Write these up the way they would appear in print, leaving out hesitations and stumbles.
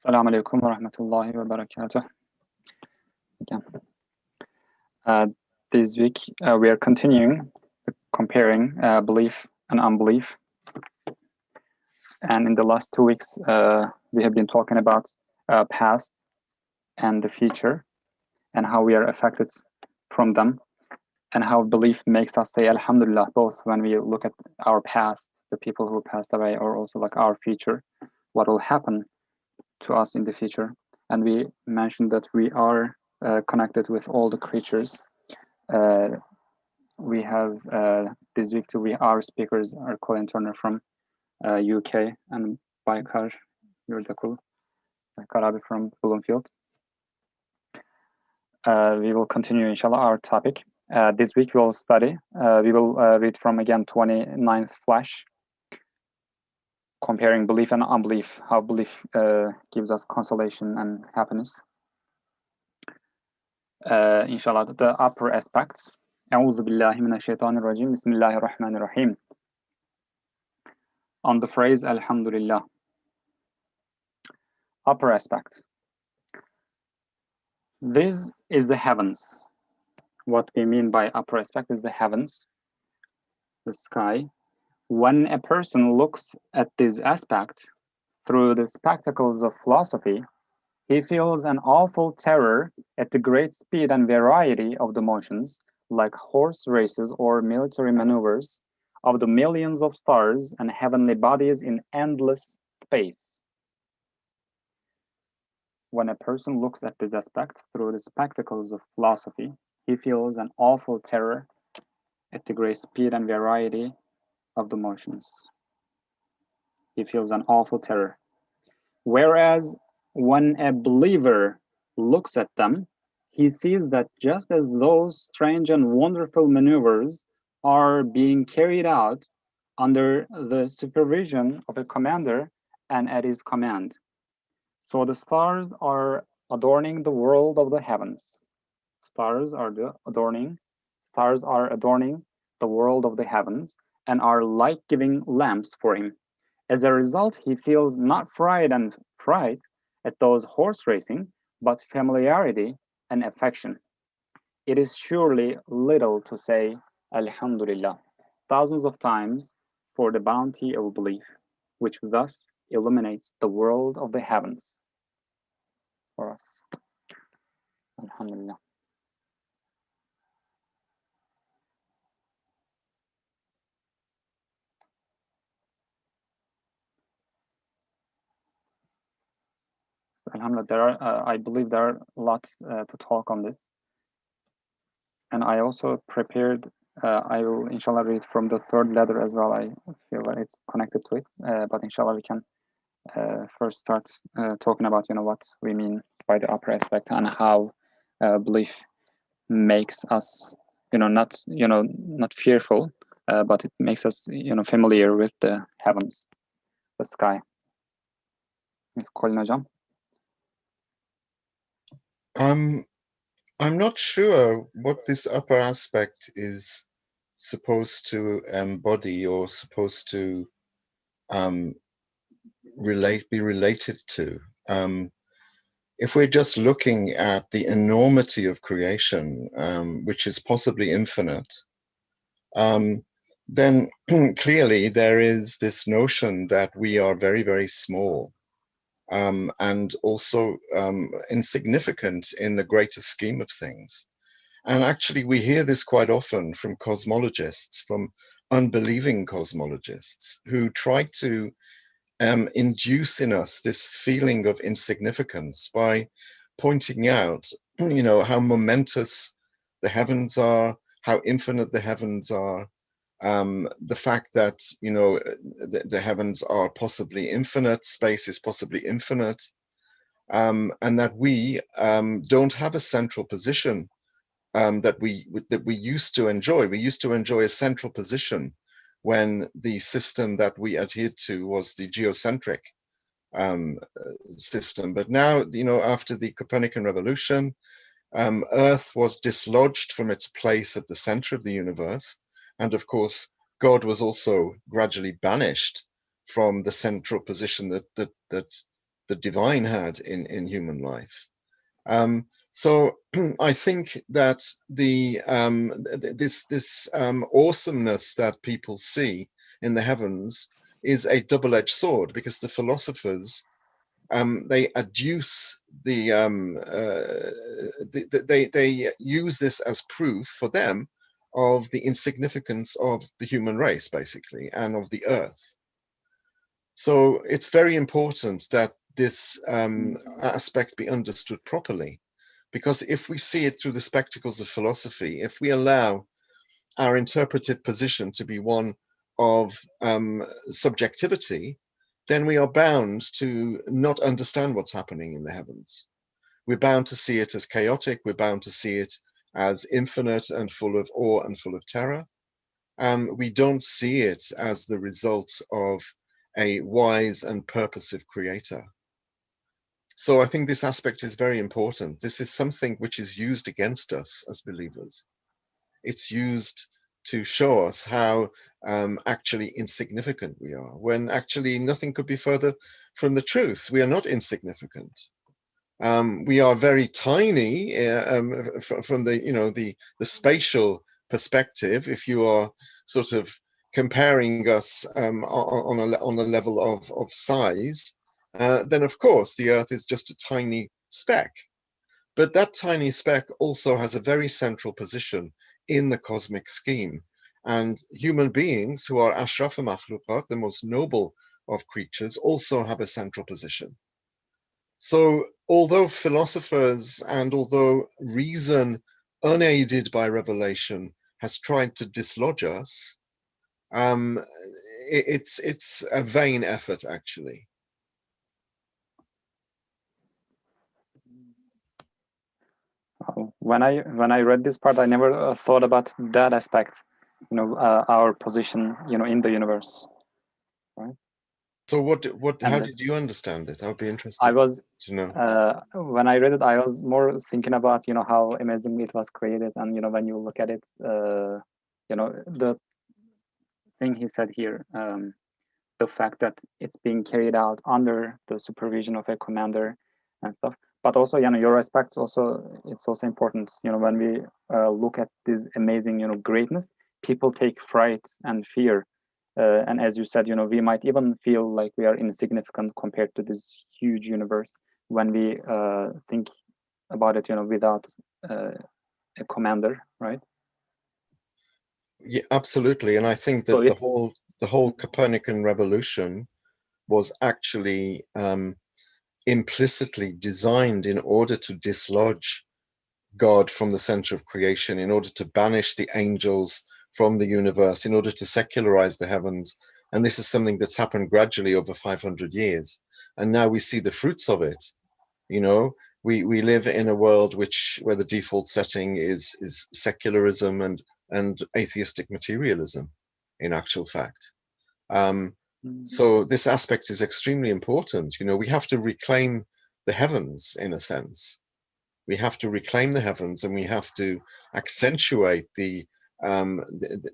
Assalamu alaikum wa rahmatullahi wa barakatuh. Again. This week we are continuing comparing belief and unbelief. And in the last 2 weeks, we have been talking about past and the future and how we are affected from them and how belief makes us say Alhamdulillah, both when we look at our past, the people who passed away, or also like our future, what will happen to us in the future. And we mentioned that we are connected with all the creatures. We have this week too, our speakers are Colin Turner from UK and Baykar Yurdakul Karabi from Bloomfield. We will continue inshallah our topic. This week we will study, we will read from again 29th Flash, comparing belief and unbelief, how belief gives us consolation and happiness. Inshallah, the upper aspects. A'udhu billahi minash shaitanir rajim. Bismillahir rahmanir rahim. On the phrase Alhamdulillah. Upper aspect. This is the heavens. What we mean by upper aspect is the heavens, the sky. When a person looks at this aspect through the spectacles of philosophy, he feels an awful terror at the great speed and variety of the motions, like horse races or military maneuvers, of the millions of stars and heavenly bodies in endless space. When a person looks at this aspect through the spectacles of philosophy, he feels an awful terror at the great speed and variety of the motions. He feels an awful terror. Whereas when a believer looks at them, he sees that just as those strange and wonderful maneuvers are being carried out under the supervision of a commander and at his command. So the stars are adorning the world of the heavens. Stars are adorning the world of the heavens and are light-giving lamps for him. As a result, he feels not fright at those horse racing, but familiarity and affection. It is surely little to say Alhamdulillah thousands of times for the bounty of belief, which thus illuminates the world of the heavens for us. Alhamdulillah. Alhamdulillah, I believe there are a lot to talk on this. And I also prepared, I will inshallah read from the third letter as well. I feel that it's connected to it, but inshallah we can first start talking about, what we mean by the upper aspect and how belief makes us, not fearful, but it makes us, familiar with the heavens, the sky. It's Colin Hocam. I'm not sure what this upper aspect is supposed to embody or supposed to be related to. If we're just looking at the enormity of creation, which is possibly infinite, then clearly there is this notion that we are very, very small. And also insignificant in the greater scheme of things. And actually we hear this quite often from cosmologists, from unbelieving cosmologists, who try to induce in us this feeling of insignificance by pointing out, how momentous the heavens are, how infinite the heavens are, the fact that the heavens are possibly infinite, space is possibly infinite, and that we don't have a central position that we used to enjoy. We used to enjoy a central position when the system that we adhered to was the geocentric system. But now, after the Copernican revolution, Earth was dislodged from its place at the center of the universe. And of course, God was also gradually banished from the central position that the divine had in human life. So I think that this awesomeness that people see in the heavens is a double-edged sword, because the philosophers they adduce they use this as proof for them of the insignificance of the human race, basically, and of the earth. So it's very important that this aspect be understood properly, because if we see it through the spectacles of philosophy, if we allow our interpretive position to be one of subjectivity, then we are bound to not understand what's happening in the heavens. We're bound to see it as chaotic. We're bound to see it as infinite and full of awe and full of terror. We don't see it as the result of a wise and purposive creator. So I think this aspect is very important. This is something which is used against us as believers. It's used to show us how actually insignificant we are, when actually nothing could be further from the truth. We are not insignificant. We are very tiny from the spatial perspective. If you are sort of comparing us on a level of size, then of course the Earth is just a tiny speck. But that tiny speck also has a very central position in the cosmic scheme. And human beings, who are Ashraf al-Makhluqat, the most noble of creatures, also have a central position. So although philosophers and although reason, unaided by revelation, has tried to dislodge us, it's a vain effort, actually. When I read this part, I never thought about that aspect, our position, in the universe, right? So how And did you understand it? I would be I interested was, to know. when I read it, I was more thinking about, how amazingly it was created, and when you look at it, the thing he said here, the fact that it's being carried out under the supervision of a commander and stuff. But also, your aspects also, it's also important. When we look at this amazing, greatness, people take fright and fear. And as you said, we might even feel like we are insignificant compared to this huge universe when we think about it, without a commander, right? Yeah, absolutely. And I think So that the whole Copernican revolution was actually implicitly designed in order to dislodge God from the center of creation, in order to banish the angels from the universe, in order to secularize the heavens. And this is something that's happened gradually over 500 years. And now we see the fruits of it. You know, we live in a world where the default setting is secularism and atheistic materialism, in actual fact. So this aspect is extremely important. We have to reclaim the heavens, in a sense. We have to reclaim the heavens, and we have to accentuate the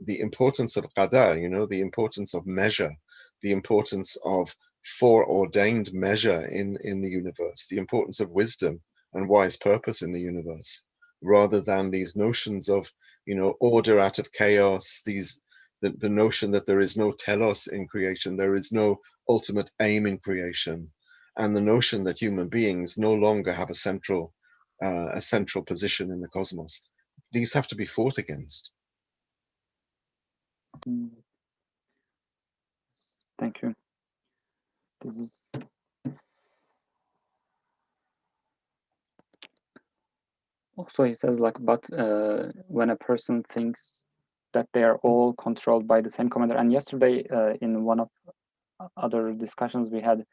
importance of qadar, the importance of measure, the importance of foreordained measure in the universe, the importance of wisdom and wise purpose in the universe, rather than these notions of order out of chaos, the notion that there is no telos in creation, there is no ultimate aim in creation, and the notion that human beings no longer have a central position in the cosmos. These have to be fought against. Thank you. This is also, he says, like, but when a person thinks that they are all controlled by the same commander, and yesterday in one of other discussions we had,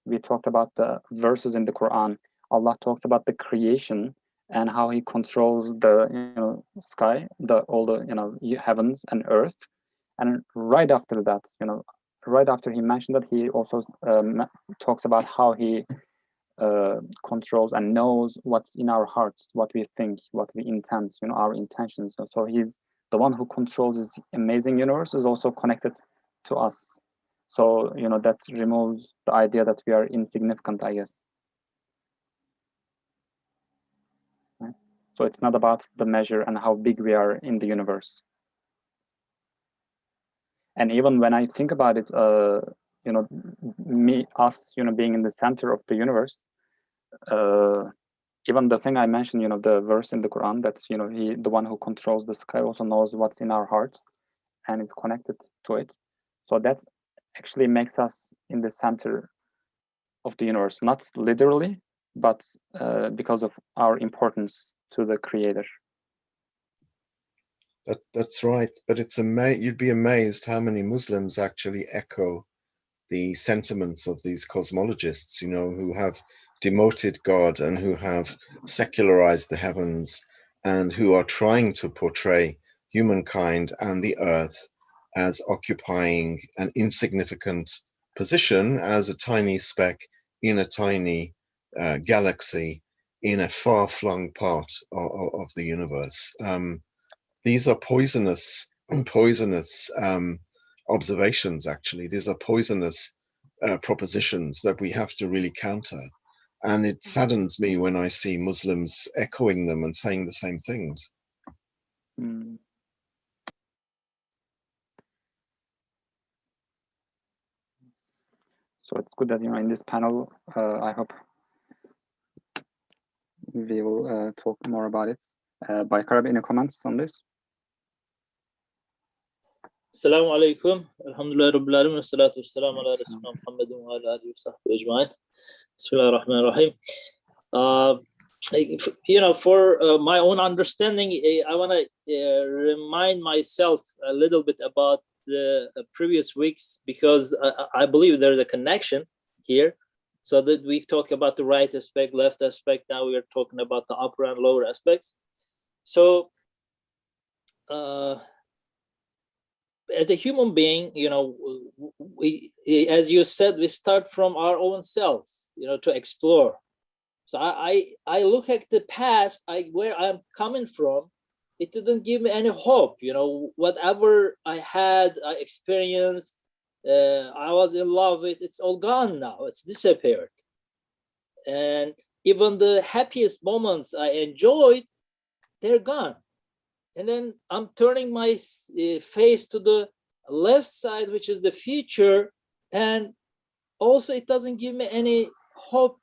we talked about the verses in the Quran. Allah talks about the creation and how he controls the sky, all the heavens and earth, and right after that, right after he mentioned that, he also talks about how he controls and knows what's in our hearts, what we think, what we intend, our intentions. So he's the one who controls this amazing universe, is also connected to us. So, you know, that removes the idea that we are insignificant, I guess. Right? So it's not about the measure and how big we are in the universe. And even when I think about it, you know, us, you know, being in the center of the universe, even the thing I mentioned, you know, the verse in the Quran that's, you know, the one who controls the sky also knows what's in our hearts and is connected to it. So that actually makes us in the center of the universe, not literally, but because of our importance to the Creator. That's right. But you'd be amazed how many Muslims actually echo the sentiments of these cosmologists, you know, who have demoted God and who have secularized the heavens and who are trying to portray humankind and the earth as occupying an insignificant position as a tiny speck in a tiny galaxy in a far-flung part of the universe. These are poisonous observations. Actually, these are poisonous propositions that we have to really counter, and it saddens me when I see Muslims echoing them and saying the same things. So it's good that, you know, in this panel, I hope we will talk more about it. Baykar, any comments on this? Assalamu alaikum. Alhamdulillah Rabbil Alamin. Wassalatu wassalamu ala Rasulina Muhammadin wa ala alihi wa sahbihi ajma'in. Bismillahir Rahmanir Rahim. You know, for my own understanding, I want to remind myself a little bit about the previous weeks, because I believe there's a connection here. So that we talk about the right aspect, left aspect. Now we are talking about the upper and lower aspects. So, as a human being, you know, we, as you said, we start from our own selves, you know, to explore. So I look at the past, where I'm coming from, it didn't give me any hope. You know, whatever I had, I experienced, I was in love with, it's all gone now. It's disappeared. And even the happiest moments I enjoyed, they're gone. And then I'm turning my face to the left side, which is the future. And also it doesn't give me any hope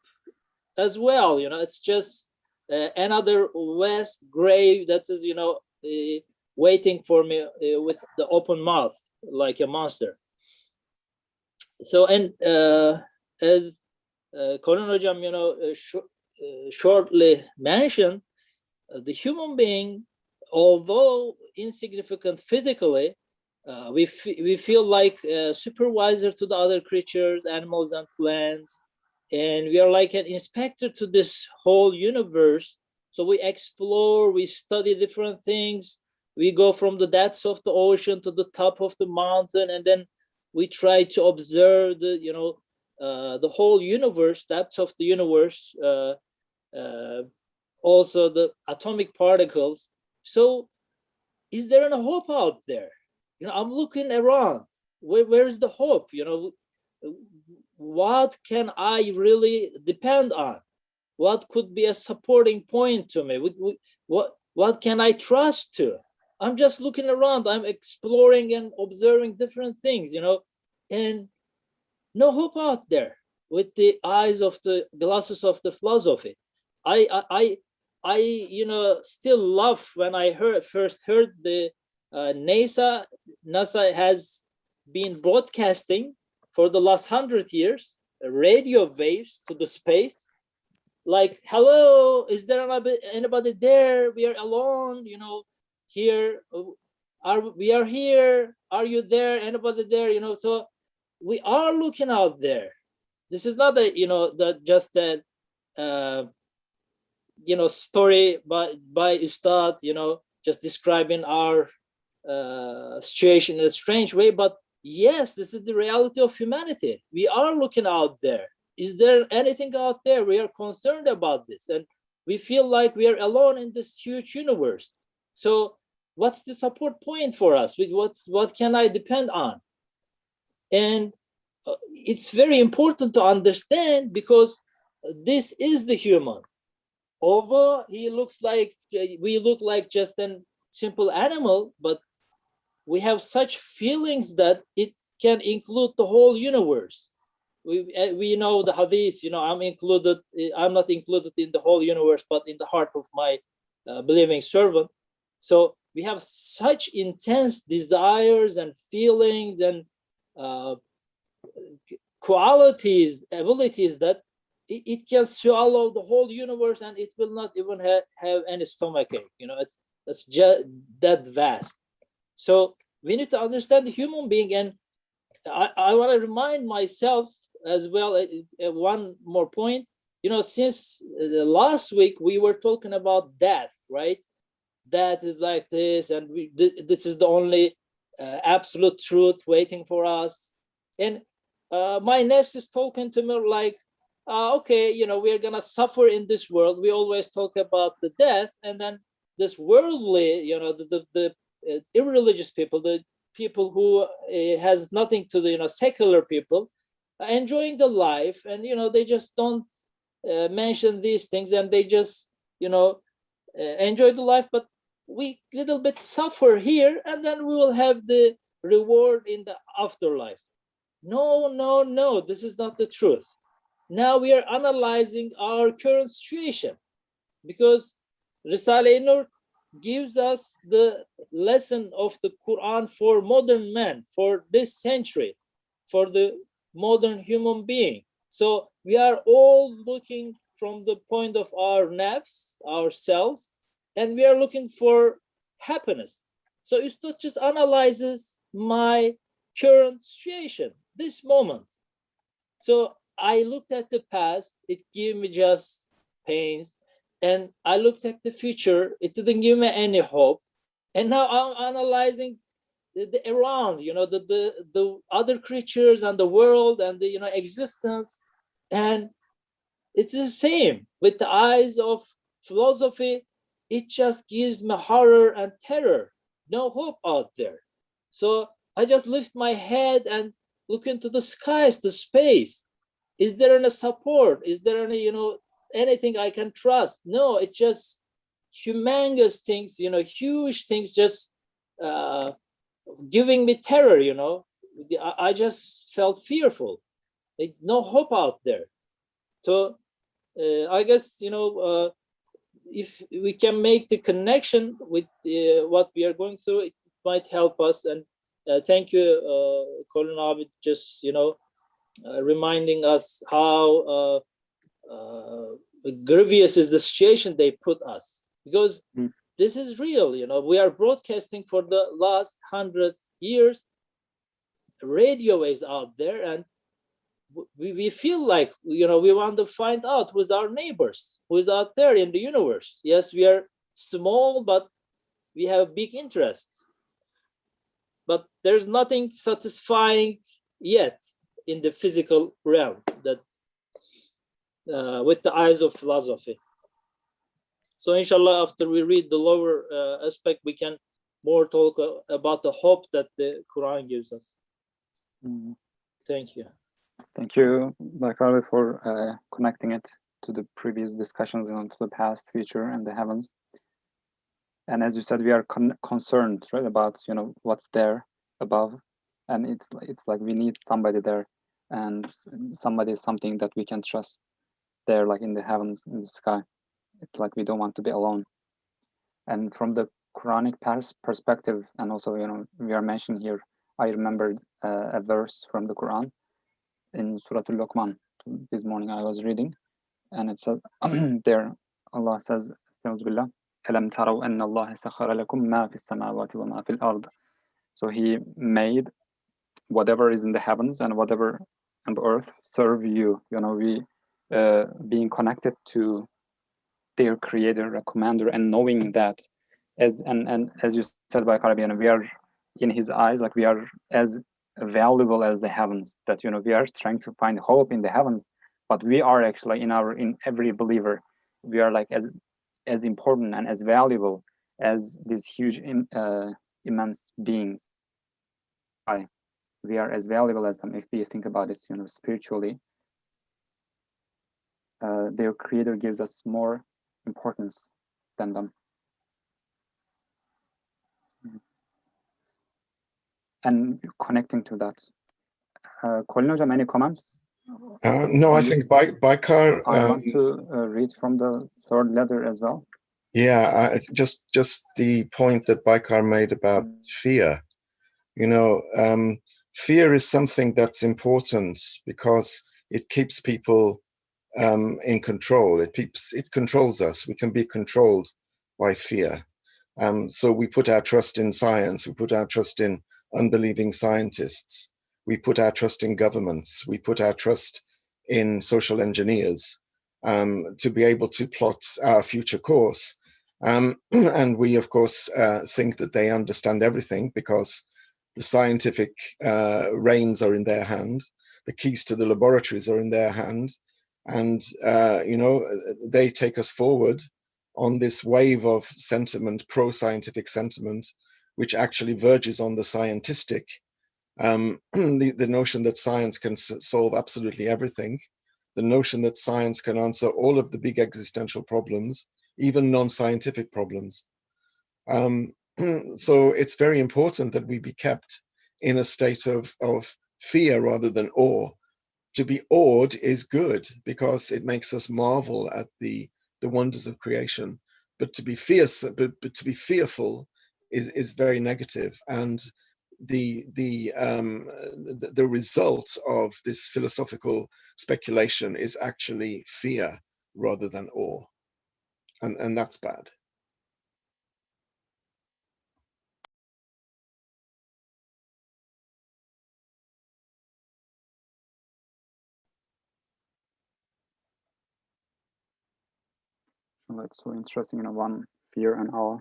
as well. You know, it's just another vast grave that is, you know, waiting for me with the open mouth, like a monster. So, and as Koran Hocam, you know, shortly mentioned, the human being, although insignificant physically, we feel like a supervisor to the other creatures, animals and plants, and we are like an inspector to this whole universe. So we explore, we study different things, we go from the depths of the ocean to the top of the mountain, and then we try to observe the, you know, the whole universe, depths of the universe, also the atomic particles. So is there any hope out there? You know, I'm looking around. Where is the hope? You know, what can I really depend on? What could be a supporting point to me? What can I trust to? I'm just looking around. I'm exploring and observing different things, you know, and no hope out there with the eyes of the glasses of the philosophy. I you know, still laugh when I first heard the NASA has been broadcasting for the last 100 years radio waves to the space, like, hello, is there anybody there? We are alone, you know, here. We are here. Are you there? Anybody there? You know, so we are looking out there. This is not a, you know, just a you know, story by Ustad, you know, just describing our situation in a strange way. But yes, this is the reality of humanity. We are looking out there. Is there anything out there? We are concerned about this, and we feel like we are alone in this huge universe. So what's the support point for us? What can I depend on? And it's very important to understand, because this is the human. Although he looks like, we look like just a simple animal, but we have such feelings that it can include the whole universe. We know the hadith, I'm not included in the whole universe, but in the heart of my believing servant. So we have such intense desires and feelings and qualities, abilities, that it can swallow the whole universe, and it will not even have any stomachache. It's just that vast. So we need to understand the human being. And I want to remind myself as well, one more point. Since last week we were talking about death, right? Death is like this, and this is the only absolute truth waiting for us. And my nefs is talking to me like, okay, we're gonna suffer in this world. We always talk about the death, and then this worldly, the irreligious people, the people who has nothing to do, secular people, enjoying the life, and they just don't mention these things, and they just enjoy the life. But we little bit suffer here, and then we will have the reward in the afterlife. No, this is not the truth. Now we are analyzing our current situation, because Risale-i Nur gives us the lesson of the Quran for modern man, for this century, for the modern human being. So we are all looking from the point of our nafs, ourselves, and we are looking for happiness. So Ustad just analyzes my current situation, this moment. So I looked at the past, it gave me just pains. And I looked at the future, it didn't give me any hope. And now I'm analyzing the around, the other creatures and the world and the existence. And it's the same with the eyes of philosophy. It just gives me horror and terror. No hope out there. So I just lift my head and look into the skies, the space. Is there any support? Is there any, anything I can trust? No, it's just humongous things, huge things, just giving me terror. I just felt fearful. No hope out there. So I guess, if we can make the connection with what we are going through, it might help us. And thank you, Colin Abid, just reminding us how grievous is the situation they put us, because this is real. We are broadcasting for the last 100 years. Radio is out there, and we feel like we want to find out who's our neighbors, who's out there in the universe. Yes, we are small, but we have big interests. But there's nothing satisfying yet in the physical realm that with the eyes of philosophy. So inshallah, after we read the lower aspect, we can more talk about the hope that the Quran gives us. Thank you. Thank you, Bakari, for connecting it to the previous discussions and to the past, future, and the heavens. And as you said, we are concerned, right, about what's there above, and it's like we need somebody there, and somebody is something that we can trust there, like in the heavens, in the sky. It's like we don't want to be alone. And from the Quranic perspective, and also we are mentioning here, I remembered a verse from the Quran in Surah Al-Luqman. This morning I was reading, and it says there, Allah says, "Alam taraw anna Allah sakhara lakum ma fi as-samawati wa ma fi al-ard." So He made whatever is in the heavens and whatever on the earth serve you. We being connected to their creator, a commander, and knowing that as you said by Caribbean, we are in His eyes, like we are as valuable as the heavens, that we are trying to find hope in the heavens, but we are actually in every believer, we are like as important and as valuable as these huge immense beings. we are as valuable as them. If we think about it, spiritually, their creator gives us more importance than them. And connecting to that, Colin Hocam, any comments? No, I think Baikar. I want to read from the third letter as well. Yeah, just the point that Baikar made about fear. Fear is something that's important because it keeps people in control. It controls us. We can be controlled by fear. So we put our trust in science. We put our trust in unbelieving scientists. We put our trust in governments. We put our trust in social engineers to be able to plot our future course. And we, of course, think that they understand everything because the scientific reins are in their hand. The keys to the laboratories are in their hand. And, they take us forward on this wave of sentiment, pro-scientific sentiment, which actually verges on the scientistic. The notion that science can solve absolutely everything, the notion that science can answer all of the big existential problems, even non-scientific problems. So it's very important that we be kept in a state of fear rather than awe. To be awed is good because it makes us marvel at the wonders of creation. But to be but to be fearful is very negative. And the result of this philosophical speculation is actually fear rather than awe, and that's bad. It's so interesting, one, fear and awe.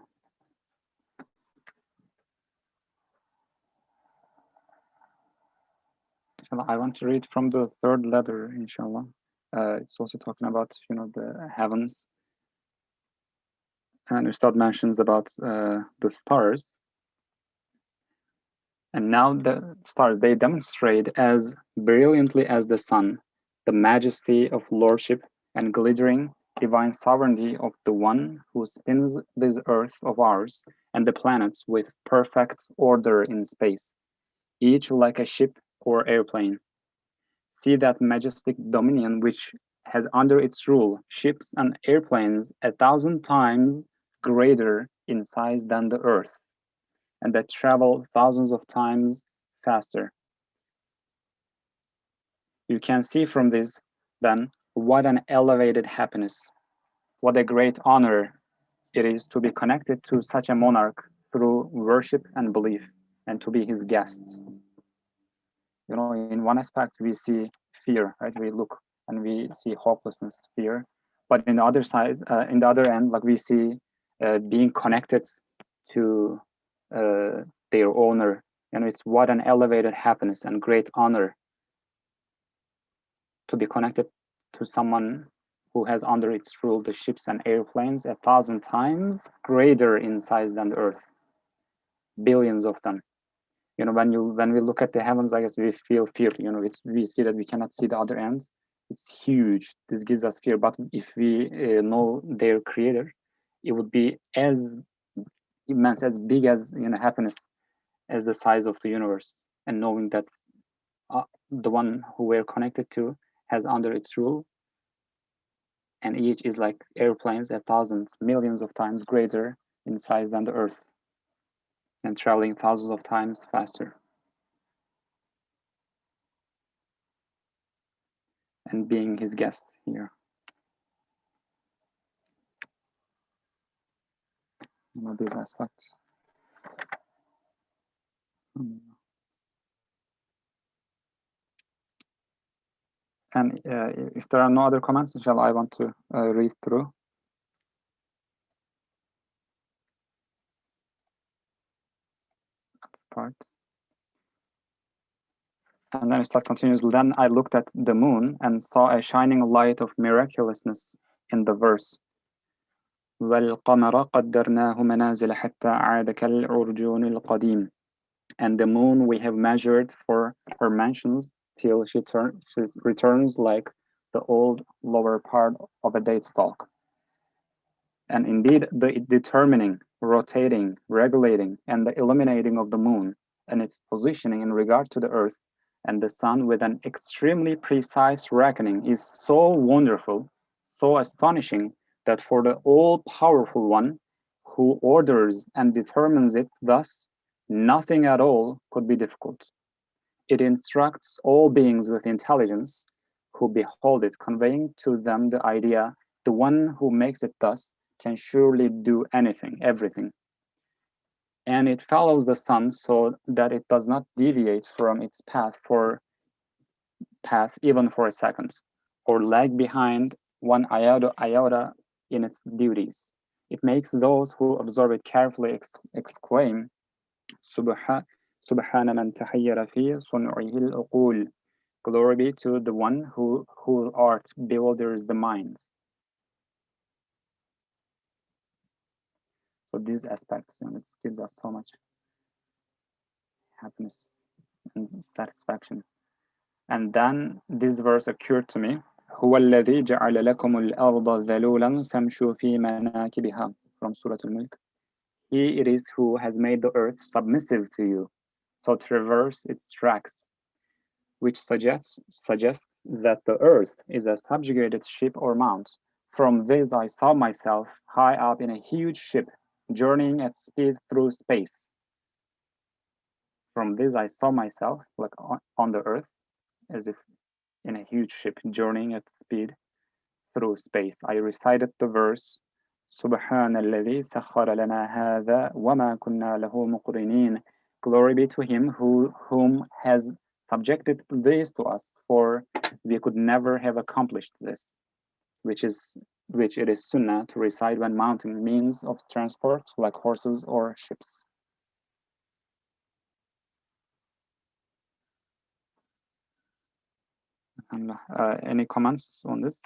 I want to read from the third letter, inshallah. It's also talking about, the heavens. And Ustad mentions about the stars. And now the stars, they demonstrate as brilliantly as the sun, the majesty of lordship and glittering divine sovereignty of the one who spins this earth of ours and the planets with perfect order in space, each like a ship or airplane. See that majestic dominion which has under its rule ships and airplanes 1,000 times greater in size than the earth, and that travel thousands of times faster. You can see from this, then, what an elevated happiness, what a great honor it is to be connected to such a monarch through worship and belief, and to be his guests. In one aspect, we see fear, right? We look and we see hopelessness, fear. But in the other side, in the other end, like we see being connected to their owner. It's what an elevated happiness and great honor to be connected to someone who has under its rule the ships and airplanes 1,000 times greater in size than the earth, billions of them. When we look at the heavens, I guess we feel fear. We see that we cannot see the other end. It's huge. This gives us fear. But if we know their creator, it would be as immense, as big as happiness as the size of the universe. And knowing that the one who we're connected to has under its rule, and each is like airplanes 1,000 millions of times greater in size than the earth, and traveling thousands of times faster. And being his guest here. These aspects. And if there are no other comments, inshallah, I want to read through. Part. And then Ustad continues, then I looked at the moon and saw a shining light of miraculousness in the verse. وَالْقَمَرَ قَدَّرْنَاهُ مَنَازِلَ حَتَّى عَادَ كَالْعُرْجُونِ الْقَدِيمِ. and the moon we have measured for her mentions till she returns like the old lower part of a date stalk. And indeed, the determining, rotating, regulating, and the illuminating of the moon and its positioning in regard to the earth and the sun with an extremely precise reckoning is so wonderful, so astonishing, that for the all-powerful one who orders and determines it thus, nothing at all could be difficult. It instructs all beings with intelligence who behold it, conveying to them the idea, the one who makes it thus can surely do anything, everything. And it follows the sun so that it does not deviate from its path even for a second, or lag behind one iota in its duties. It makes those who observe it carefully exclaim, Subhana man tahayyara fi sun'ihi al-uqul. Glory be to the one whose art bewilders the mind. So these aspects, it gives us so much happiness and satisfaction. And then this verse occurred to me. هو الذي جعل لكم الأرض ذلولا فامشوا في مناكبها, from Surah Al-Mulk. He it is who has made the earth submissive to you, so traverse its tracks, which suggests that the earth is a subjugated ship or mount. From this I saw myself high up in a huge ship, journeying at speed through space. From this I saw myself, like on the earth, as if in a huge ship, journeying at speed through space. I recited the verse, سبحان الذي سخر لنا هذا وما كنا له مقرنين. Glory be to him whom has subjected this to us, for we could never have accomplished this, which it is sunnah to recite when mounting means of transport like horses or ships. Any comments on this?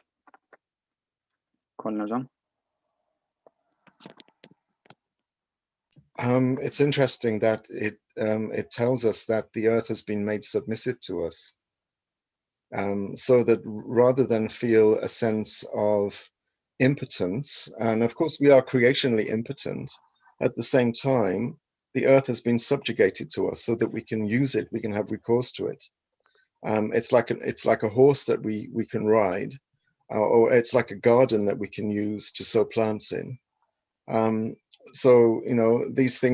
It's interesting that it tells us that the earth has been made submissive to us, so that rather than feel a sense of impotence, and of course we are creationally impotent, at the same time the earth has been subjugated to us so that we can use it, we can have recourse to it. It's like a horse that we can ride, or it's like a garden that we can use to sow plants in. So these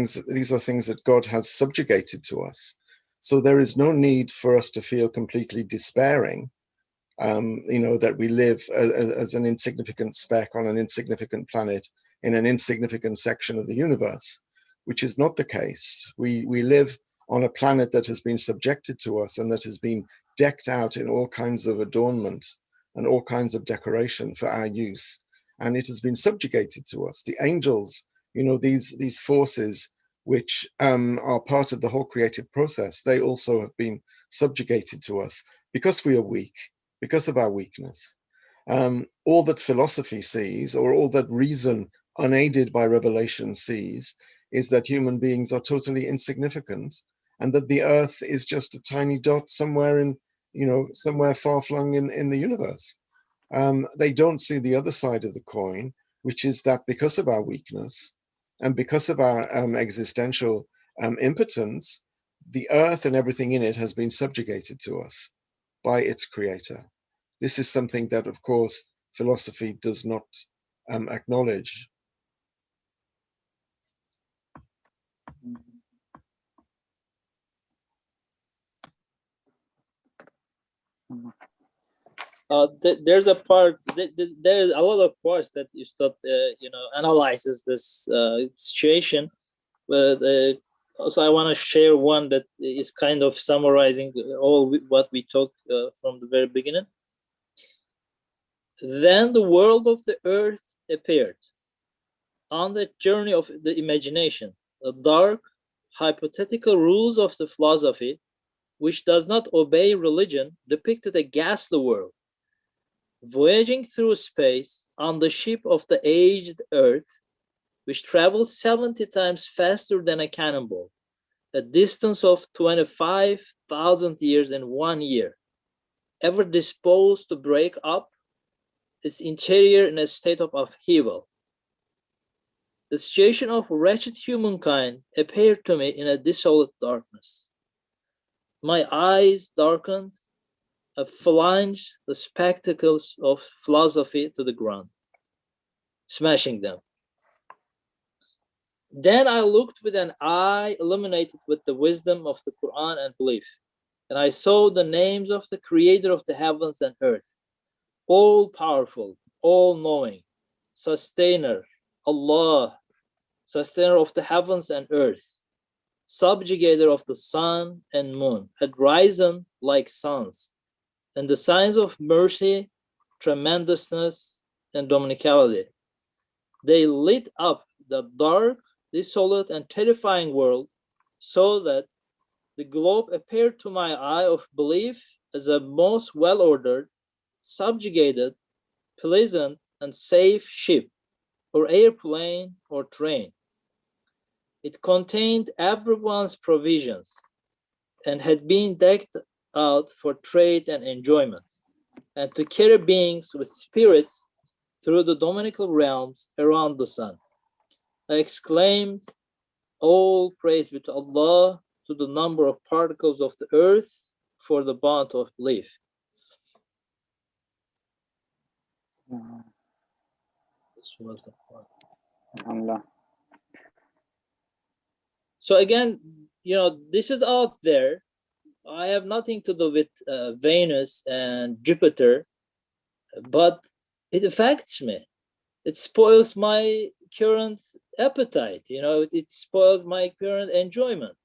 are things that God has subjugated to us. So there is no need for us to feel completely despairing, that we live as an insignificant speck on an insignificant planet in an insignificant section of the universe, which is not the case. We live on a planet that has been subjected to us and that has been decked out in all kinds of adornment and all kinds of decoration for our use. And it has been subjugated to us. The angels, these forces which are part of the whole creative process, they also have been subjugated to us because we are weak, because of our weakness. All that philosophy sees, or all that reason unaided by revelation sees, is that human beings are totally insignificant and that the earth is just a tiny dot somewhere somewhere far flung in the universe. They don't see the other side of the coin, which is that because of our weakness and because of our existential impotence, the earth and everything in it has been subjugated to us by its creator. This is something that, of course, philosophy does not acknowledge. There's a part, there's a lot of parts that you start, analyzes this situation. But also I want to share one that is kind of summarizing all what we talked from the very beginning. Then the world of the earth appeared on the journey of the imagination, the dark, hypothetical rules of the philosophy, which does not obey religion, depicted a ghastly world, voyaging through space on the ship of the aged earth, which travels 70 times faster than a cannonball, a distance of 25,000 years in 1 year, ever disposed to break up its interior in a state of upheaval. The situation of wretched humankind appeared to me in a desolate darkness. My eyes darkened, I flinged the spectacles of philosophy to the ground, smashing them. Then I looked with an eye illuminated with the wisdom of the Quran and belief, and I saw the names of the Creator of the heavens and earth, all-powerful, all-knowing, sustainer, Allah, sustainer of the heavens and earth, subjugator of the sun and moon, had risen like suns, and the signs of mercy, tremendousness, and dominicality. They lit up the dark, desolate, and terrifying world so that the globe appeared to my eye of belief as a most well-ordered, subjugated, pleasant, and safe ship, or airplane, or train. It contained everyone's provisions and had been decked out for trade and enjoyment, and to carry beings with spirits through the dominical realms around the sun. I exclaimed, all praise be to Allah, to the number of particles of the earth for the bond of belief. This was the part. Allah. So again, this is out there. I have nothing to do with Venus and Jupiter, but it affects me. It spoils my current appetite, it spoils my current enjoyment.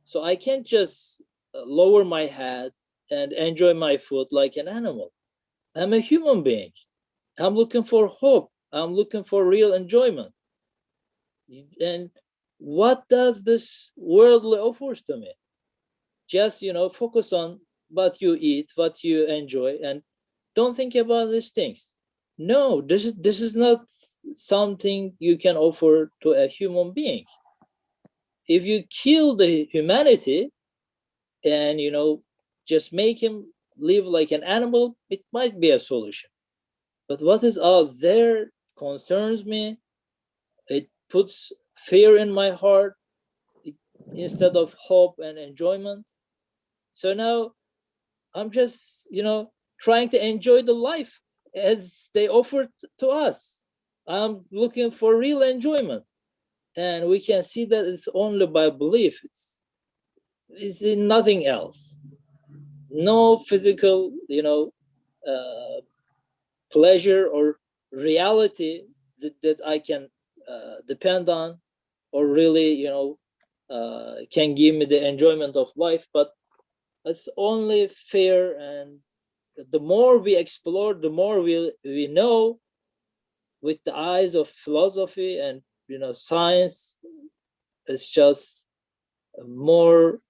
So I can't just lower my head and enjoy my food like an animal. I'm a human being. I'm looking for hope. I'm looking for real enjoyment. And what does this worldly offers to me? Just, focus on what you eat, what you enjoy, and don't think about these things. No, this is not something you can offer to a human being. If you kill the humanity and, just make him live like an animal, it might be a solution. But what is out there concerns me. It puts fear in my heart instead of hope and enjoyment. So now I'm just, trying to enjoy the life as they offered to us. I'm looking for real enjoyment. And we can see that it's only by belief. It's in nothing else. No physical, pleasure or reality that I can depend on, or really, can give me the enjoyment of life. But it's only fear, and the more we explore, the more we know with the eyes of philosophy and science. It's just more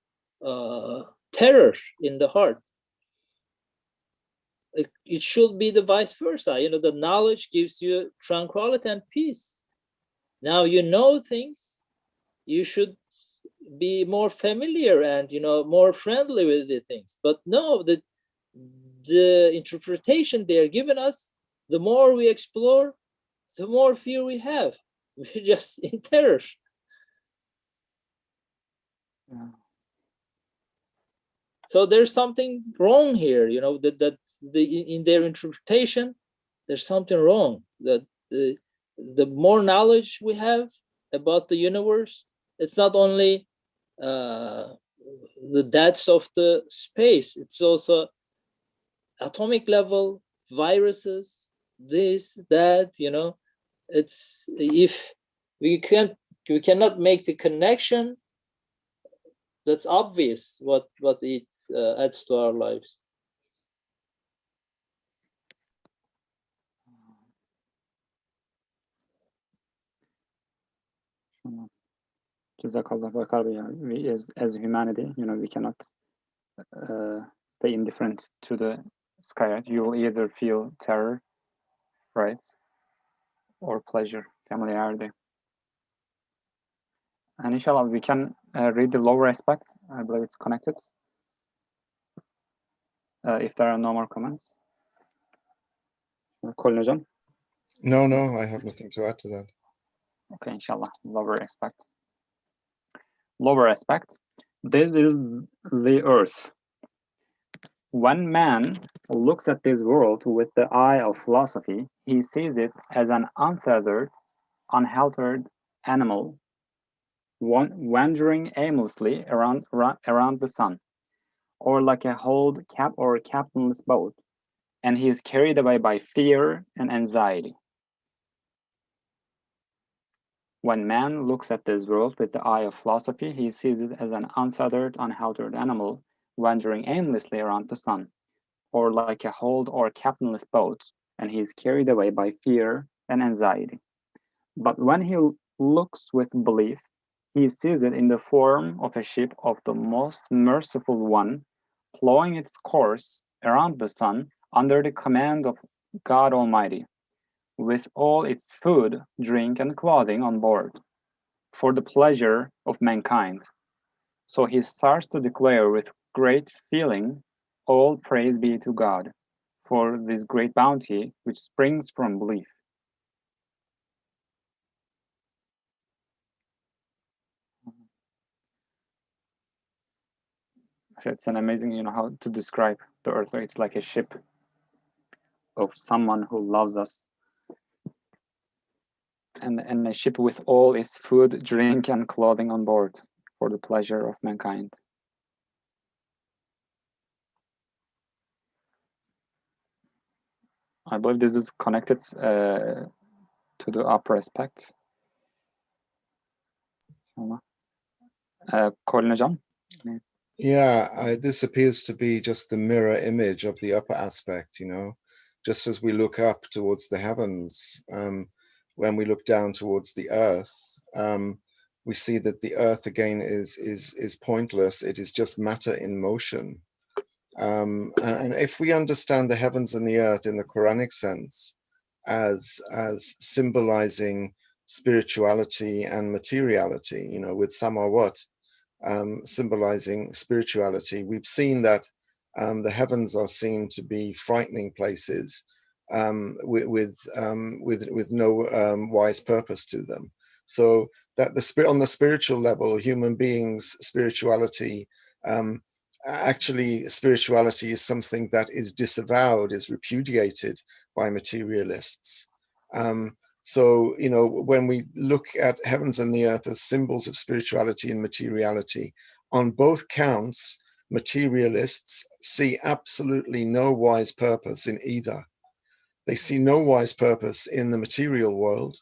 terror in the heart. It should be the vice versa. The knowledge gives you tranquility and peace. Now you know things, you should be more familiar and more friendly with the things. But no, the interpretation they are giving us, the more we explore, the more fear we have. We're just in terror. Yeah. So there's something wrong here, in their interpretation, there's something wrong. That the more knowledge we have about the universe, it's not only the depths of the space, it's also atomic level, viruses, this, that, it's, if we cannot make the connection, that's obvious what it adds to our lives. Jazakallah khair. We as humanity, we cannot stay indifferent to the sky. You will either feel terror, right, or pleasure, familiarity. And inshallah, we can read the lower aspect. I believe it's connected. If there are no more comments. Colin hocam. No, I have nothing to add to that. Okay, inshallah. Lower aspect. Lower aspect. This is the earth. When man looks at this world with the eye of philosophy, he sees it as an untethered, unheltered animal wandering aimlessly around the sun, or like a hulled captainless boat, and he is carried away by fear and anxiety. When man looks at this world with the eye of philosophy, he sees it as an untethered, unheltered animal wandering aimlessly around the sun, or like a hulled or captainless boat, and he is carried away by fear and anxiety. But when he looks with belief, he sees it in the form of a ship of the most merciful one, plowing its course around the sun under the command of God Almighty, with all its food, drink, and clothing on board, for the pleasure of mankind. So he starts to declare with great feeling, all praise be to God, for this great bounty which springs from belief. It's an amazing, how to describe the earth. It's like a ship of someone who loves us, and a ship with all its food, drink, and clothing on board for the pleasure of mankind. I believe this is connected to the upper aspect. Colin hocam. Yeah, this appears to be just the mirror image of the upper aspect, just as we look up towards the heavens, when we look down towards the earth, we see that the earth again is pointless. It is just matter in motion. And if we understand the heavens and the earth in the Quranic sense as symbolizing spirituality and materiality, with samawat, symbolizing spirituality, we've seen that the heavens are seen to be frightening places with no wise purpose to them. So that on the spiritual level, human beings' spirituality, actually spirituality is something that is disavowed, is repudiated by materialists. So, when we look at heavens and the earth as symbols of spirituality and materiality, on both counts, materialists see absolutely no wise purpose in either. They see no wise purpose in the material world.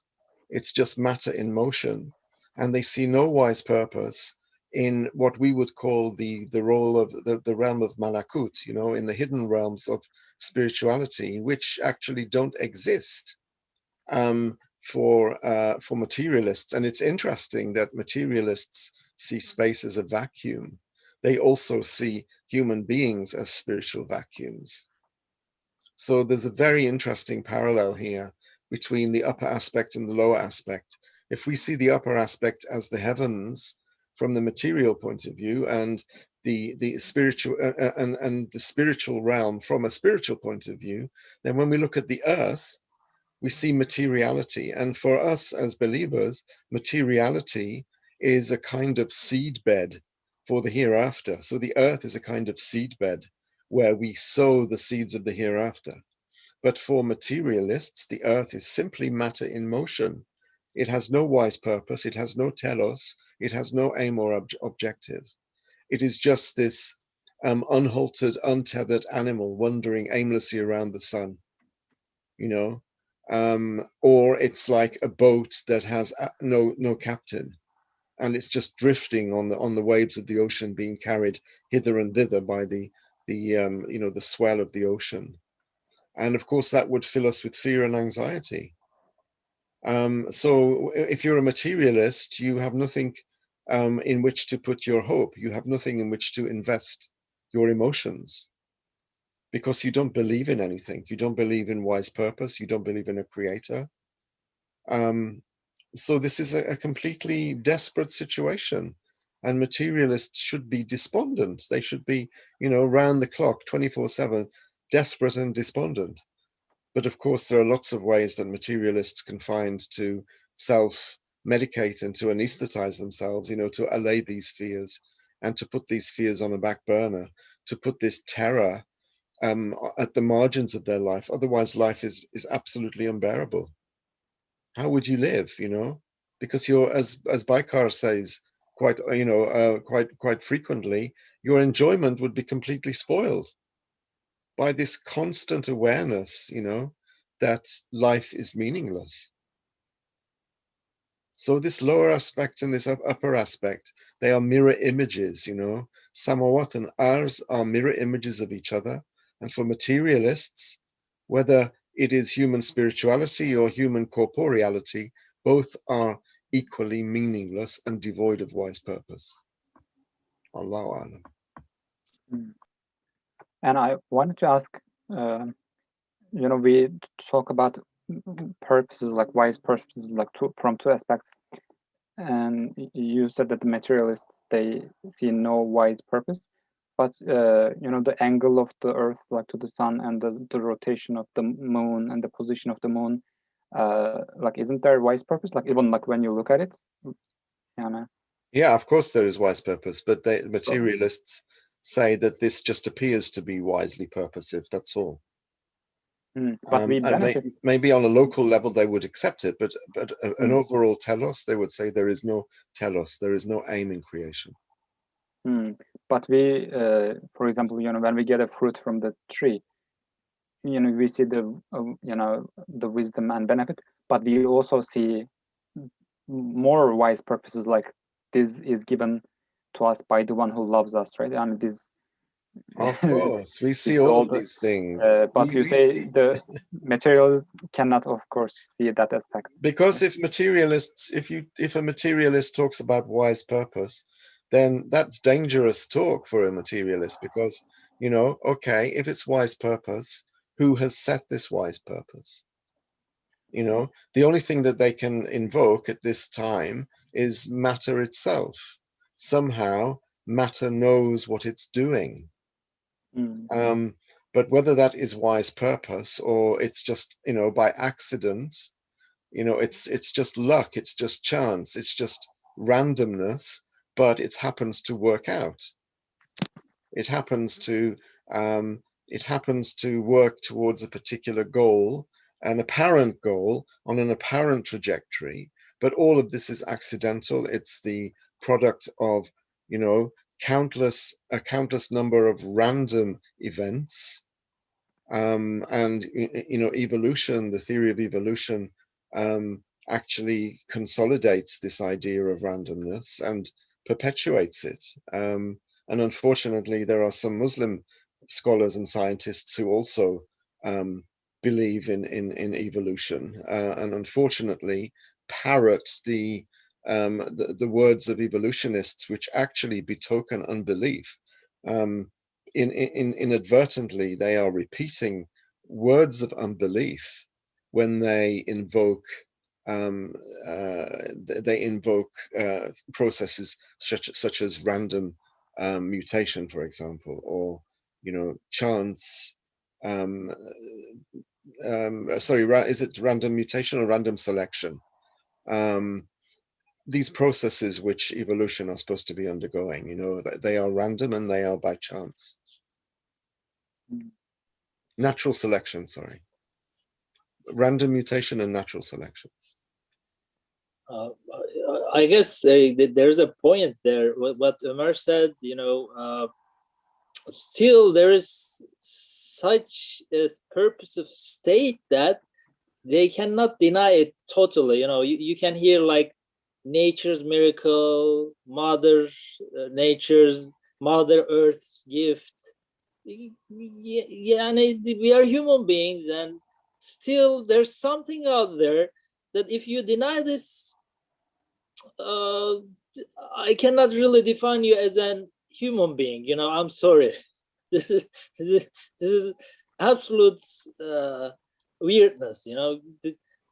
It's just matter in motion. And they see no wise purpose in what we would call the role of the realm of malakut, in the hidden realms of spirituality, which actually don't exist for materialists. And it's interesting that materialists see space as a vacuum. They also see human beings as spiritual vacuums. So there's a very interesting parallel here between the upper aspect and the lower aspect. If we see the upper aspect as the heavens from the material point of view, and the spiritual and the spiritual realm from a spiritual point of view, then when we look at the earth, we see materiality. And for us as believers, materiality is a kind of seedbed for the hereafter. So the earth is a kind of seedbed where we sow the seeds of the hereafter. But for materialists, the earth is simply matter in motion. It has no wise purpose. It has no telos. It has no aim or objective. It is just this unhaltered, untethered animal wandering aimlessly around the sun, or it's like a boat that has no captain, and it's just drifting on the waves of the ocean, being carried hither and thither by the swell of the ocean. And of course, that would fill us with fear and anxiety. So if you're a materialist, you have nothing in which to put your hope. You have nothing in which to invest your emotions, because you don't believe in anything. You don't believe in wise purpose. You don't believe in a creator. So this is a completely desperate situation. and materialists should be despondent. They should be, you know, round the clock, 24/7, desperate and despondent. But of course, there are lots of ways that materialists can find to self-medicate and to anesthetize themselves, you know, to allay these fears and to put these fears on a back burner, to put this terror at the margins of their life. Otherwise, life is absolutely unbearable. How would you live, you know? Because you're, as Baikar says quite, you know, quite frequently, your enjoyment would be completely spoiled by this constant awareness, you know, that life is meaningless. So this lower aspect and this upper aspect, they are mirror images, you know. Samawat and Ars are mirror images of each other. And for materialists, whether it is human spirituality or human corporeality, both are equally meaningless and devoid of wise purpose. Allahu Alam. And I wanted to ask, you know, we talk about purposes, like wise purposes, like from two aspects. And you said that the materialists, they see no wise purpose, but you know, the angle of the earth, like to the sun, and the rotation of the moon and the position of the moon, like, isn't there wise purpose? Like, even like when you look at it, yeah, of course there is wise purpose, but the materialists say that this just appears to be wisely purposive. That's all. But we benefit. Maybe on a local level they would accept it, but an overall telos, they would say there is no telos, there is no aim in creation. But we, for example, you know, when we get a fruit from the tree, you know, we see the you know, the wisdom and benefit, but we also see more wise purposes, like this is given to us by the one who loves us, right? And this, of course, we see all of these things. But you say the materials cannot, of course, see that aspect. Because if a materialist talks about wise purpose, then that's dangerous talk for a materialist, because, you know, okay, if it's wise purpose, who has set this wise purpose? You know, the only thing that they can invoke at this time is matter itself. Somehow matter knows what it's doing. But whether that is wise purpose or it's just, you know, by accident, you know, it's just luck, it's just chance, it's just randomness, but it happens to work out. It happens to work towards a particular goal, an apparent goal on an apparent trajectory, but all of this is accidental. It's the product of, you know, a countless number of random events. And, you know, evolution, the theory of evolution, actually consolidates this idea of randomness and perpetuates it. And unfortunately, there are some Muslim scholars and scientists who also believe in evolution, and unfortunately parrot the words of evolutionists, which actually betoken unbelief. Inadvertently, they are repeating words of unbelief when they invoke processes such as random mutation, for example, or, you know, chance. Is it random mutation or random selection? These processes which evolution are supposed to be undergoing, you know, they are random and they are by chance. Natural selection, sorry. Random mutation and natural selection. I guess there's a point there. What Ömer said, you know, still there is such a purposive state that they cannot deny it totally. You know, you can hear like nature's miracle, mother nature's, mother earth's gift. Yeah, and we are human beings, and still there's something out there that if you deny this, I cannot really define you as an human being. You know, I'm sorry. this is absolute weirdness. You know,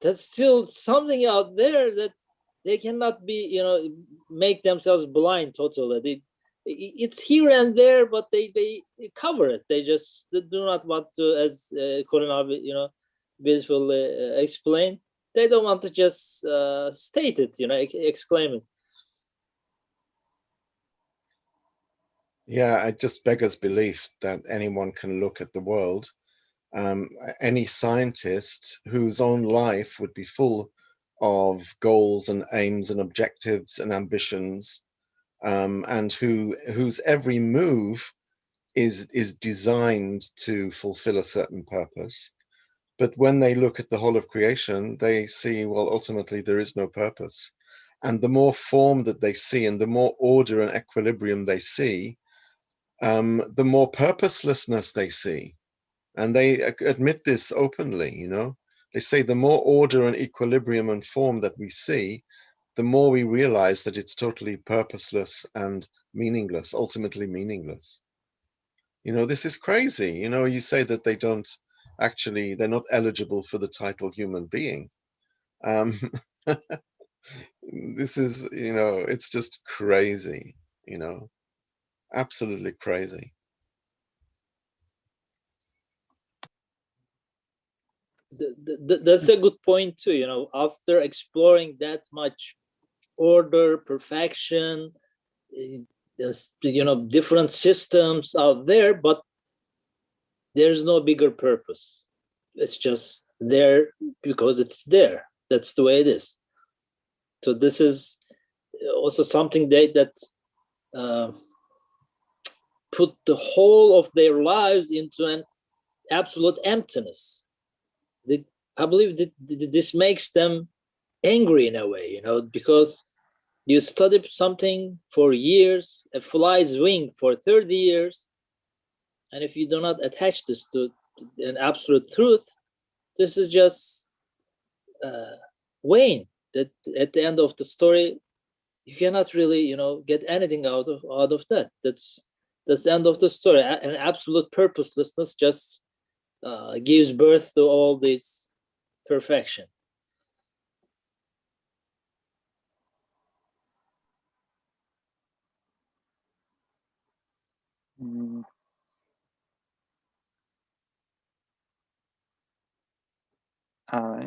there's still something out there that they cannot be, you know, make themselves blind totally. It's here and there, but they cover it. They just do not want to, as Colin, you know, beautifully explained. They don't want to just state it, you know, exclaim it. Yeah, it just beggars belief that anyone can look at the world. Any scientist whose own life would be full of goals and aims and objectives and ambitions, and whose every move is designed to fulfill a certain purpose. But when they look at the whole of creation, they see, well, ultimately there is no purpose. And the more form that they see and the more order and equilibrium they see, the more purposelessness they see. And they admit this openly, you know. They say the more order and equilibrium and form that we see, the more we realize that it's totally purposeless and meaningless, ultimately meaningless. You know, this is crazy. You know, you say that they don't actually, they're not eligible for the title human being. This is, you know, it's just crazy, you know, absolutely crazy. That's a good point too. You know, after exploring that much order, perfection, you know, different systems out there, but there's no bigger purpose. It's just there because it's there. That's the way it is. So this is also something that put the whole of their lives into an absolute emptiness. I believe that this makes them angry in a way, you know, because you study something for years, a fly's wing for 30 years, and if you do not attach this to an absolute truth, this is just vain. That at the end of the story, you cannot really, you know, get anything out of that. That's the end of the story. An absolute purposelessness just gives birth to all this perfection.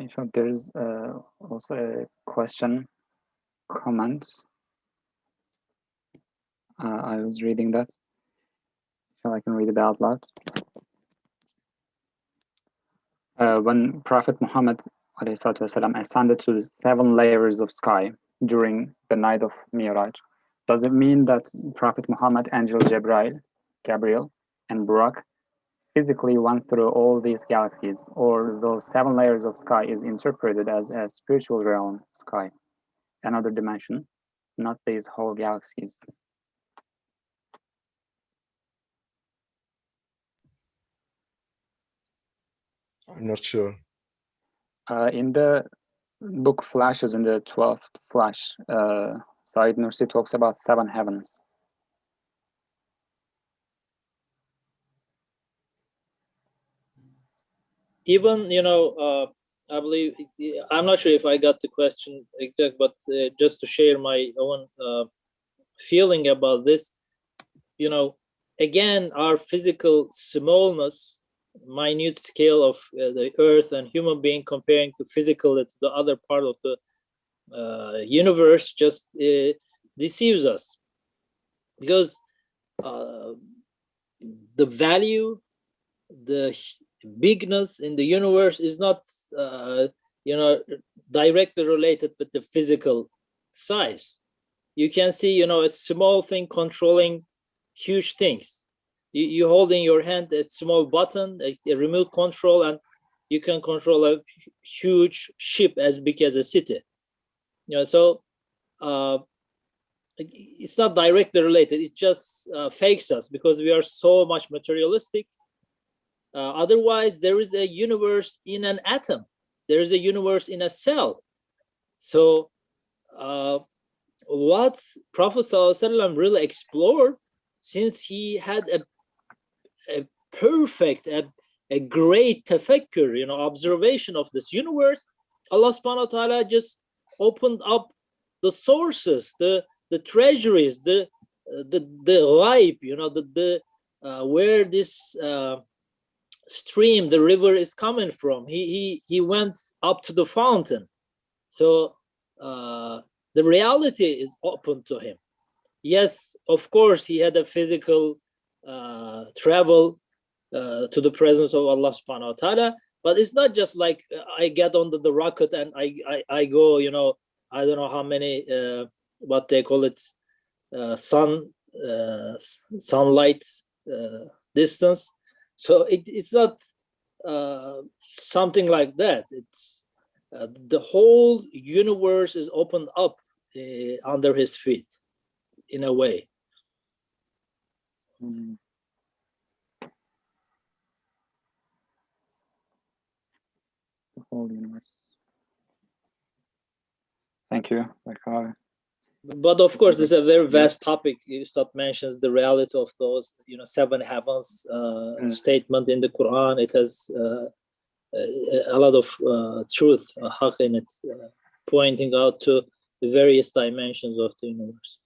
In fact, there is also a question, comments. I was reading that, so I can read it out loud. When Prophet Muhammad والسلام, ascended to the 7 layers of sky during the night of Miraj, does it mean that Prophet Muhammad, Angel Gabriel, and Burak physically went through all these galaxies, or those 7 layers of sky is interpreted as a spiritual realm sky, another dimension, not these whole galaxies? I'm not sure. In the book Flashes, in the 12th Flash, Said Nursi talks about 7 heavens. Even, you know, I believe, I'm not sure if I got the question exact, but just to share my own feeling about this, you know, again, our physical smallness, minute scale of the earth and human being comparing to physical to the other part of the universe just deceives us, because the value, the bigness in the universe is not you know, directly related with the physical size. You can see, you know, a small thing controlling huge things. You hold in your hand a small button, a remote control, and you can control a huge ship as big as a city. You know, so it's not directly related. It just fakes us because we are so much materialistic. Otherwise, there is a universe in an atom. There is a universe in a cell. So what Prophet ﷺ really explored, since he had a perfect, a great tafakkur, you know, observation of this universe, Allah subhanahu wa ta'ala just opened up the sources, the treasuries, the life, you know, where this stream, the river is coming from. He went up to the fountain. So the reality is open to him. Yes, of course, he had a physical travel to the presence of Allah subhanahu wa ta'ala, but it's not just like I get onto the rocket and I go, you know, I don't know how many, what they call it, sunlight distance. So it's not something like that. It's the whole universe is opened up under his feet, in a way. Mm. The whole universe. Thank you. But of course, this is a very vast topic. Ustad mentions the reality of those, you know, 7 heavens statement in the Quran. It has a lot of truth, haq in it, pointing out to the various dimensions of the universe.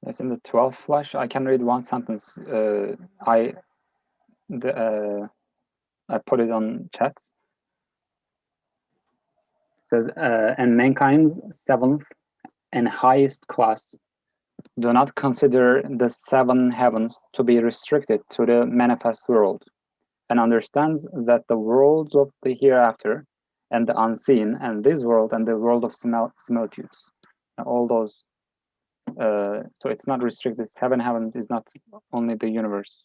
Yes, in the 12th flash, I can read one sentence. I put it on chat. It says, and mankind's 7th and highest class do not consider the 7 heavens to be restricted to the manifest world, and understands that the worlds of the hereafter and the unseen and this world and the world of similitudes, all those, so it's not restricted. 7 heavens is not only the universe.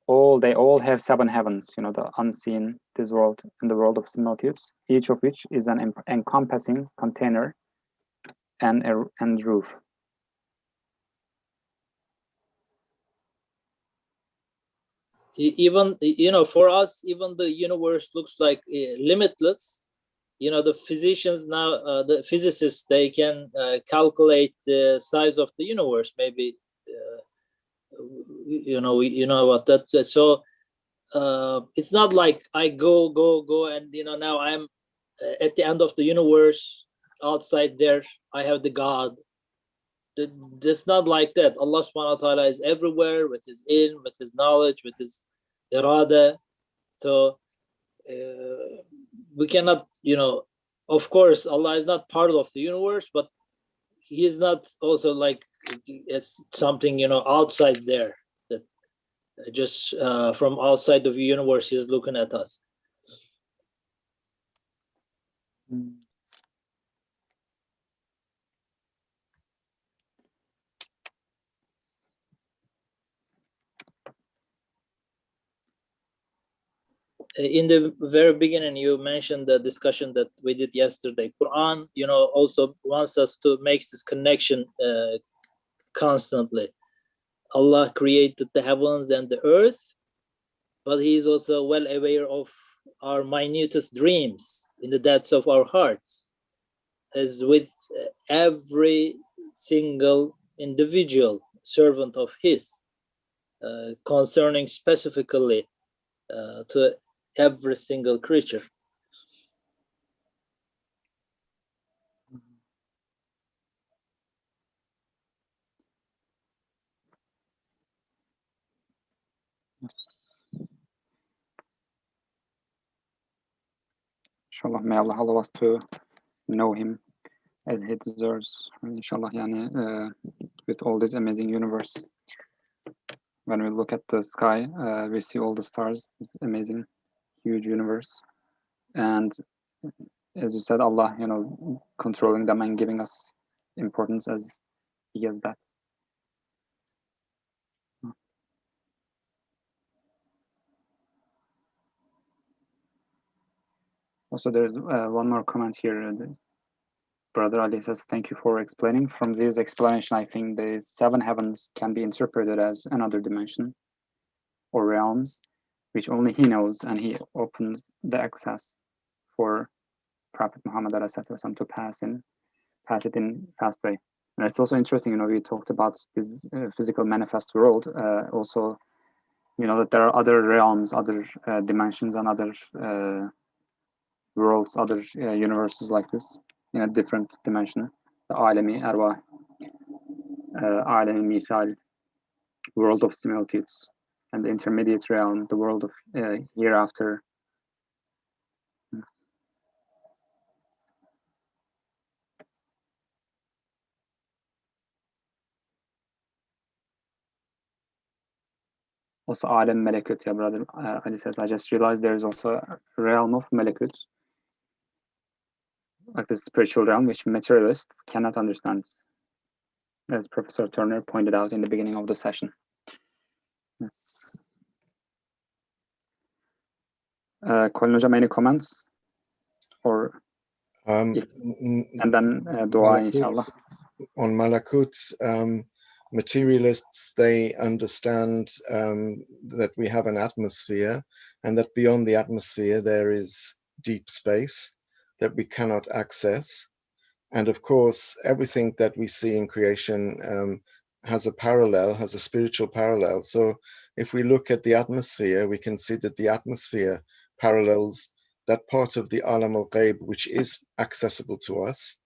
They all have 7 heavens, you know, the unseen, this world, and the world of similitudes, each of which is an encompassing container and roof. Even, you know, for us, even the universe looks like limitless. You know, the physicians now, the physicists, they can calculate the size of the universe. Maybe, you know about that. So it's not like I go, and you know, now I'm at the end of the universe. Outside there, I have the God. It's not like that. Allah subhanahu wa ta'ala is everywhere with his ilm, with his knowledge, with his irada. So we cannot, you know, of course, Allah is not part of the universe, but he is not also like it's something, you know, outside there, that just from outside of the universe he's looking at us. In the very beginning, you mentioned the discussion that we did yesterday. Quran, you know, also wants us to make this connection constantly. Allah created the heavens and the earth, but he is also well aware of our minutest dreams in the depths of our hearts, as with every single individual servant of his, concerning specifically to every single creature. Inshallah, may Allah allow us to know him as he deserves. Inshallah, with all this amazing universe. When we look at the sky, we see all the stars. It's amazing, huge universe. And as you said, Allah, you know, controlling them and giving us importance as he has that. Also, there's one more comment here. Brother Ali says, thank you for explaining. From this explanation, I think the 7 heavens can be interpreted as another dimension or realms, which only he knows, and he opens the access for Prophet Muhammad to pass it in fast way. And it's also interesting, you know, we talked about this physical manifest world, also, you know, that there are other realms, other dimensions, and other worlds, other universes like this in a different dimension. The alemi arwah, alemi mithal, world of similitudes, and the intermediate realm, the world of hereafter. Also, Alem Melekut, yeah, brother Ali says, I just realized there is also a realm of Melekut, like the spiritual realm, which materialists cannot understand, as Professor Turner pointed out in the beginning of the session. Yes. Colin Hocam, any comments? Or and then dua, inshallah. On Malakut, materialists, they understand that we have an atmosphere, and that beyond the atmosphere there is deep space that we cannot access. And of course, everything that we see in creation has a parallel, has a spiritual parallel. So if we look at the atmosphere, we can see that the atmosphere parallels that part of the alam al-ghaib which is accessible to us,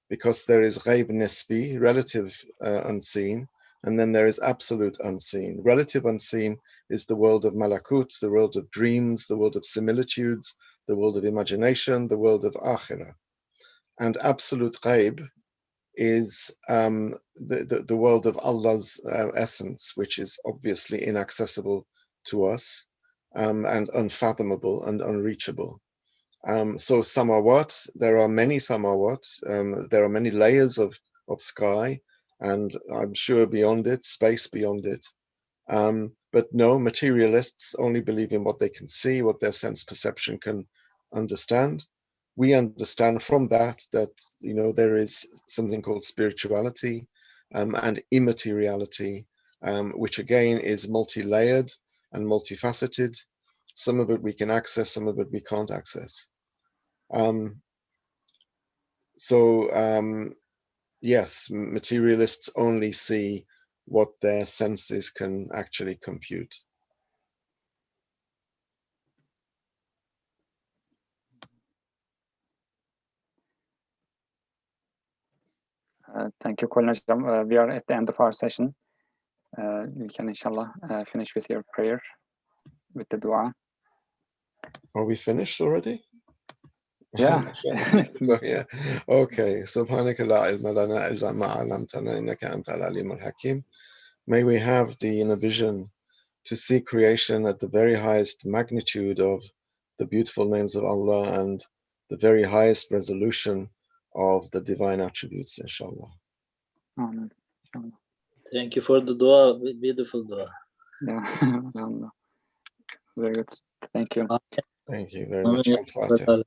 because there is ghaib nisbi, relative unseen, and then there is absolute unseen. Relative unseen is the world of malakut, the world of dreams, the world of similitudes, the world of imagination, the world of akhirah. And absolute ghaib is the world of Allah's essence, which is obviously inaccessible to us and unfathomable and unreachable. So samawat, there are many samawat, there are many layers of sky, and I'm sure beyond it, space beyond it. But no, materialists only believe in what they can see, what their sense perception can understand. We understand from that, there is something called spirituality and immateriality, which again is multi-layered and multifaceted. Some of it we can access, some of it we can't access. Yes, materialists only see what their senses can actually compute. Thank you, Colin. We are at the end of our session. You can, inshallah, finish with your prayer, with the dua. Are we finished already? Yeah. So, yeah. Okay. Subhanaka la ilma lana illa ma 'allamtana innaka antal alimul hakim. May we have the inner vision to see creation at the very highest magnitude of the beautiful names of Allah and the very highest resolution of the divine attributes, inshallah. Amen. Thank you for the dua, beautiful dua. Yeah, very good. Thank you. Thank you very much. Al-Fatiha.